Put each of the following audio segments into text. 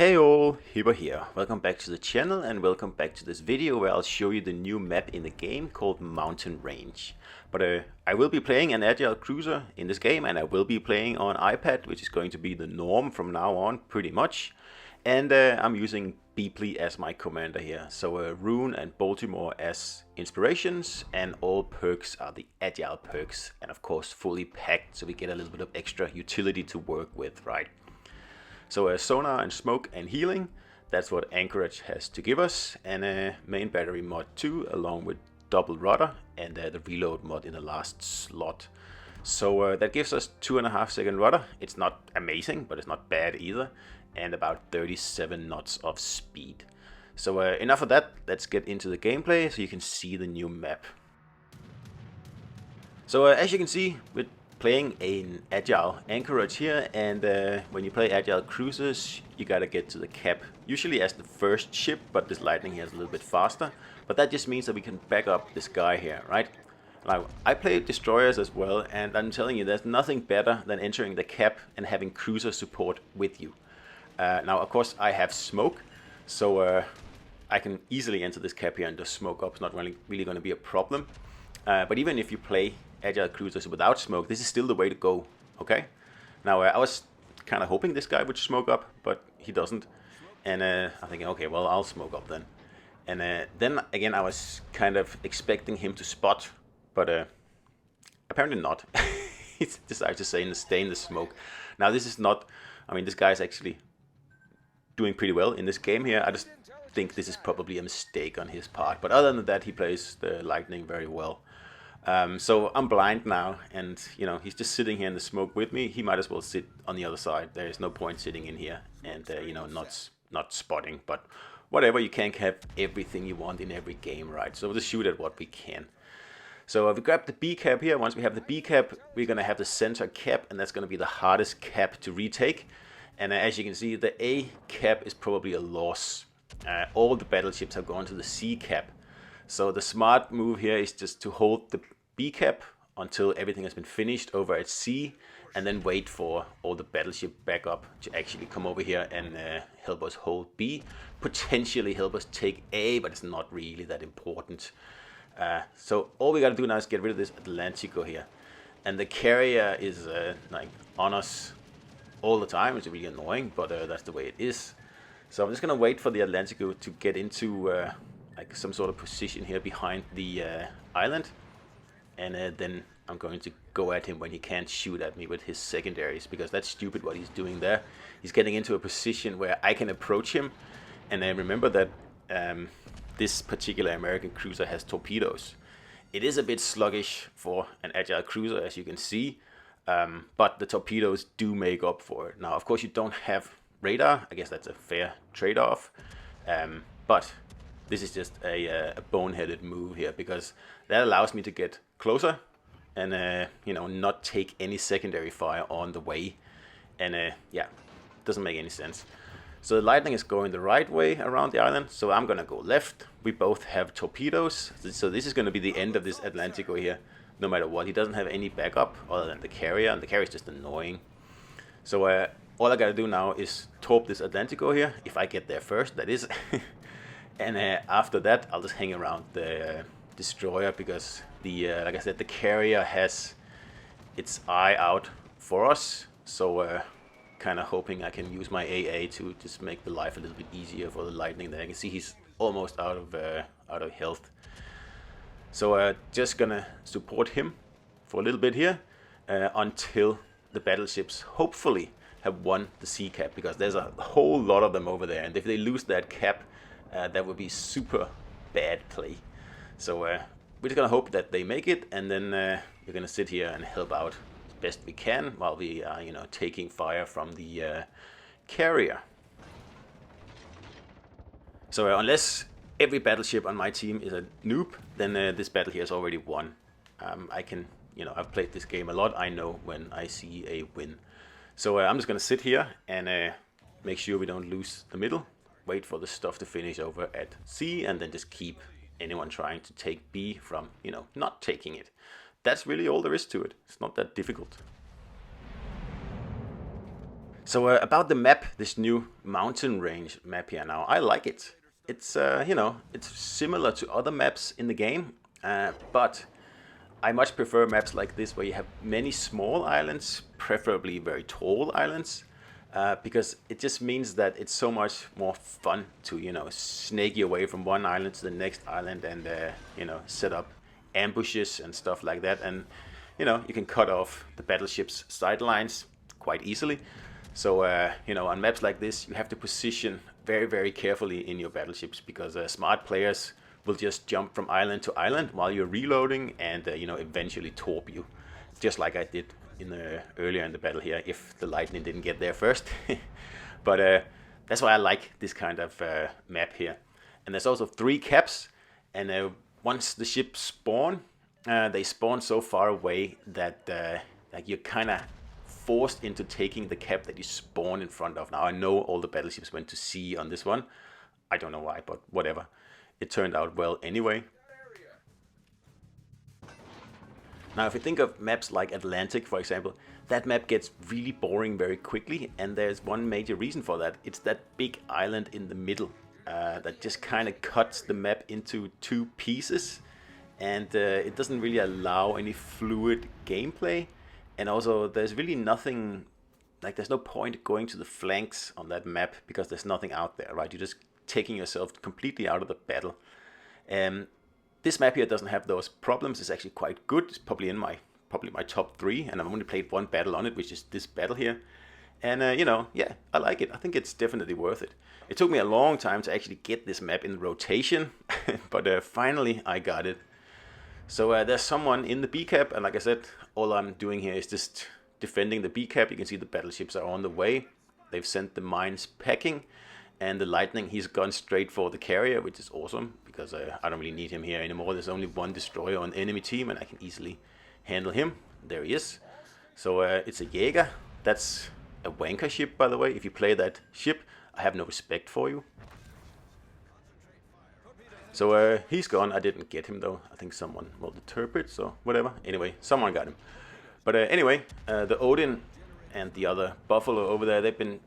Hey all, Hipper here. Welcome back to the channel and welcome back to this video where I'll show you the new map in the game called Mountain Range. But I will be playing an agile cruiser in this game, and I will be playing on iPad, which is going to be the norm from now on pretty much. And I'm using Beepley as my commander here. So Rune and Baltimore as inspirations, and all perks are the agile perks, and of course fully packed so we get a little bit of extra utility to work with, right? So sonar and smoke and healing, that's what Anchorage has to give us, and main battery mod 2 along with double rudder and the reload mod in the last slot. So that gives us 2.5 second rudder. It's not amazing, but it's not bad either, and about 37 knots of speed. So enough of that, let's get into the gameplay so you can see the new map. So as you can see, we're playing an agile Anchorage here, and when you play agile cruisers, you gotta get to the cap usually as the first ship, but this lightning here is a little bit faster. But that just means that we can back up this guy here, right? Now, I play destroyers as well, and I'm telling you, there's nothing better than entering the cap and having cruiser support with you. Now, of course, I have smoke, so I can easily enter this cap here and just smoke up. It's not really going to be a problem. But even if you play agile cruisers without smoke, this is still the way to go, okay? Now, I was kind of hoping this guy would smoke up, but he doesn't. And I'm thinking, okay, well, I'll smoke up then. And then again, I was kind of expecting him to spot, but apparently not. He decided to stay in the smoke. Now, this is not, I mean, this guy is actually doing pretty well in this game here. I just think this is probably a mistake on his part. But other than that, he plays the lightning very well. So I'm blind now, and you know, he's just sitting here in the smoke with me. He might as well sit on the other side. There is no point sitting in here and you know, not spotting. But whatever, you can't have everything you want in every game, right? So we'll just shoot at what we can. So if we grab the B cap here, once we have the B cap, we're gonna have the center cap, and that's gonna be the hardest cap to retake. And as you can see, the A cap is probably a loss. All the battleships have gone to the C cap. So the smart move here is just to hold the B cap until everything has been finished over at C, and then wait for all the battleship backup to actually come over here and help us hold B. Potentially help us take A, but it's not really that important. So all we gotta do now is get rid of this Atlantico here. And the carrier is like on us all the time, which is really annoying, but that's the way it is. So I'm just gonna wait for the Atlantico to get into like some sort of position here behind the island, and then I'm going to go at him when he can't shoot at me with his secondaries, because that's stupid what he's doing there. He's getting into a position where I can approach him, and remember that this particular American cruiser has torpedoes. It is a bit sluggish for an agile cruiser, as you can see, but the torpedoes do make up for it. Now, of course, you don't have radar. I guess that's a fair trade-off, but this is just a boneheaded move here, because that allows me to get closer and you know, not take any secondary fire on the way. And yeah, doesn't make any sense. So the lightning is going the right way around the island, so I'm gonna go left. We both have torpedoes, so this is gonna be the end of this Atlantico here, no matter what. He doesn't have any backup other than the carrier, and the carrier is just annoying. So all I gotta do now is torp this Atlantico here, if I get there first, that is. And after that, I'll just hang around the destroyer, because the like I said, the carrier has its eye out for us. So kind of hoping I can use my AA to just make the life a little bit easier for the lightning there. I can see he's almost out of health. So just gonna support him for a little bit here until the battleships hopefully have won the C cap, because there's a whole lot of them over there, and if they lose that cap, that would be super bad play. So we're just gonna hope that they make it, and then we're gonna sit here and help out as best we can while we are, you know, taking fire from the carrier. So unless every battleship on my team is a noob, then this battle here is already won. I can, you know, I've played this game a lot. I know when I see a win. So I'm just gonna sit here and make sure we don't lose the middle. Wait for the stuff to finish over at C, and then just keep anyone trying to take B from, you know, not taking it. That's really all there is to it. It's not that difficult. So about the map, this new mountain range map here now, I like it. It's it's similar to other maps in the game, but I much prefer maps like this where you have many small islands, preferably very tall islands, because it just means that it's so much more fun to snake your way from one island to the next island and set up ambushes and stuff like that, and you can cut off the battleship's sidelines quite easily. So on maps like this, you have to position very, very carefully in your battleships because smart players will just jump from island to island while you're reloading and eventually torp you, just like I did earlier in the battle here if the lightning didn't get there first. But that's why I like this kind of map here. And there's also 3 caps, and once the ships spawn, they spawn so far away that like you're kind of forced into taking the cap that you spawn in front of. Now I know all the battleships went to sea on this one. I don't know why, but whatever. It turned out well anyway. Now if you think of maps like Atlantic, for example, that map gets really boring very quickly, and there's one major reason for that. It's that big island in the middle that just kind of cuts the map into 2 pieces, and it doesn't really allow any fluid gameplay. And also there's really nothing, like there's no point going to the flanks on that map because there's nothing out there, right? You're just taking yourself completely out of the battle. This map here doesn't have those problems. It's actually quite good. It's probably my top 3, and I've only played 1 battle on it, which is this battle here. And yeah, I like it. I think it's definitely worth it. It took me a long time to actually get this map in rotation, but finally I got it. So there's someone in the B cap, and like I said, all I'm doing here is just defending the B cap. You can see the battleships are on the way. They've sent the mines packing, and the lightning, he's gone straight for the carrier, which is awesome because I don't really need him here anymore. There's only 1 destroyer on enemy team, and I can easily handle him. There he is. So it's a Jäger. That's a wanker ship, by the way. If you play that ship, I have no respect for you. So he's gone. I didn't get him though. I think someone rolled the turret, so whatever. Anyway, someone got him. But anyway, the Odin and the other Buffalo over there, they've been,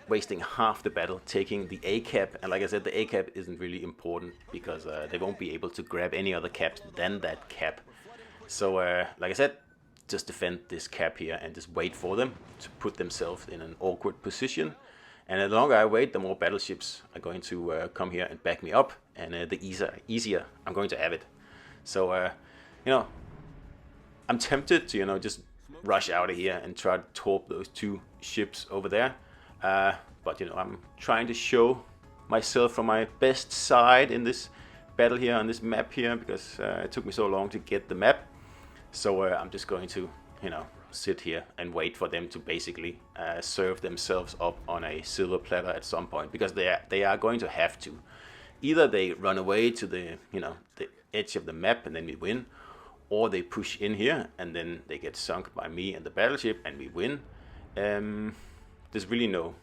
wasting half the battle taking the A cap. And like I said, the A cap isn't really important because they won't be able to grab any other caps than that cap. So like I said, just defend this cap here and just wait for them to put themselves in an awkward position. And the longer I wait, the more battleships are going to come here and back me up, and the easier I'm going to have it. So, I'm tempted to, just rush out of here and try to torp those 2 ships over there. But, I'm trying to show myself from my best side in this battle here on this map here, because it took me so long to get the map. So I'm just going to, sit here and wait for them to basically serve themselves up on a silver platter at some point, because they are going to have to. Either they run away to the the edge of the map and then we win, or they push in here and then they get sunk by me and the battleship and we win. There's really no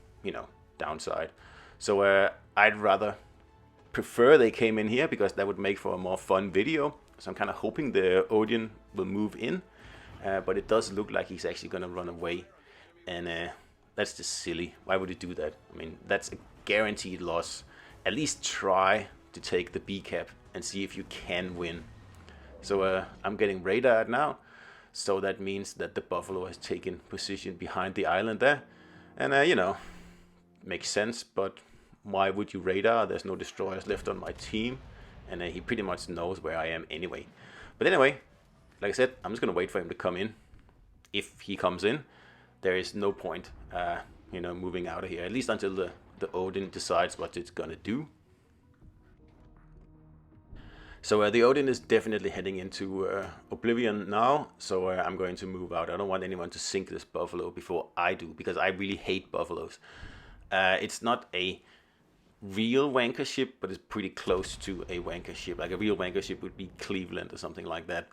downside. So I'd rather prefer they came in here because that would make for a more fun video. So I'm kind of hoping the Odin will move in. But it does look like he's actually going to run away, and that's just silly. Why would he do that? I mean, that's a guaranteed loss. At least try to take the B cap and see if you can win. So I'm getting radared now, so that means that the Buffalo has taken position behind the island there, and makes sense. But why would you radar? There's no destroyers left on my team, and he pretty much knows where I am anyway. But anyway, like I said, I'm just going to wait for him to come in. If he comes in, there is no point, moving out of here. At least until the Odin decides what it's going to do. So the Odin is definitely heading into Oblivion now. So I'm going to move out. I don't want anyone to sink this Buffalo before I do, because I really hate Buffaloes. It's not a real wanker ship, but it's pretty close to a wanker ship. Like a real wanker ship would be Cleveland or something like that.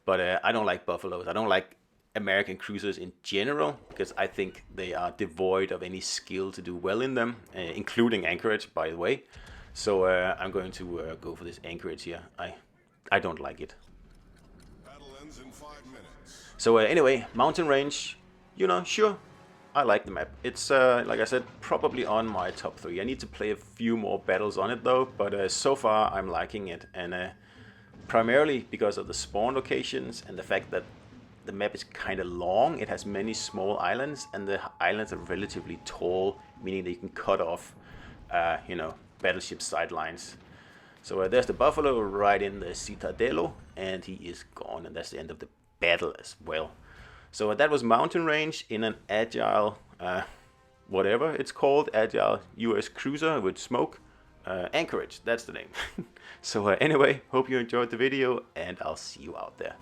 But I don't like Buffaloes. I don't like American cruisers in general, because I think they are devoid of any skill to do well in them, including anchorage, by the way. So I'm going to go for this anchorage here. I don't like it. Battle ends in 5 minutes. So anyway, mountain range, sure, I like the map. It's, like I said, probably on my top 3. I need to play a few more battles on it though, but so far I'm liking it. And primarily because of the spawn locations and the fact that the map is kind of long. It has many small islands, and the islands are relatively tall, meaning that you can cut off, you know, battleship sidelines. So there's the Buffalo right in the Citadelo, and he is gone, and that's the end of the battle as well. So that was Mountain Range in an agile, whatever it's called, agile US cruiser with smoke. Anchorage, that's the name. So anyway, hope you enjoyed the video, and I'll see you out there.